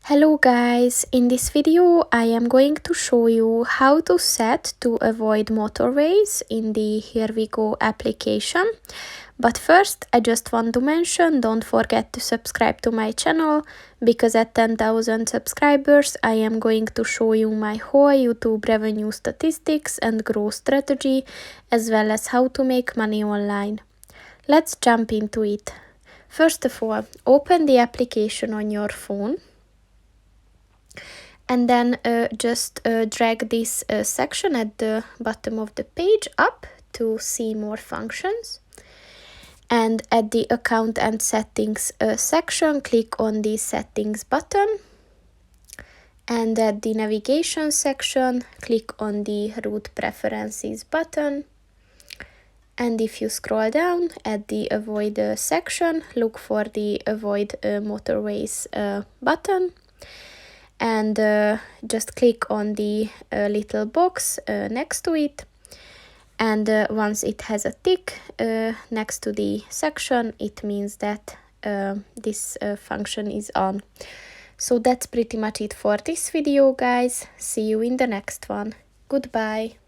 Hello guys, in this video I am going to show you how to set to avoid motorways in the Here We Go application. But first I just want to mention, don't forget to subscribe to my channel, because at 10,000 subscribers I am going to show you my whole YouTube revenue statistics and growth strategy, as well as how to make money online. Let's jump into it. First of all, open the application on your phone. And then just drag this section at the bottom of the page up to see more functions. And at the account and settings section, click on the settings button. And at the navigation section, click on the route preferences button. And if you scroll down at the avoid section, look for the avoid motorways button. And just click on the little box next to it, and once it has a tick next to the section, it means that this function is on. So that's pretty much it for this video, guys. See you in the next one. Goodbye.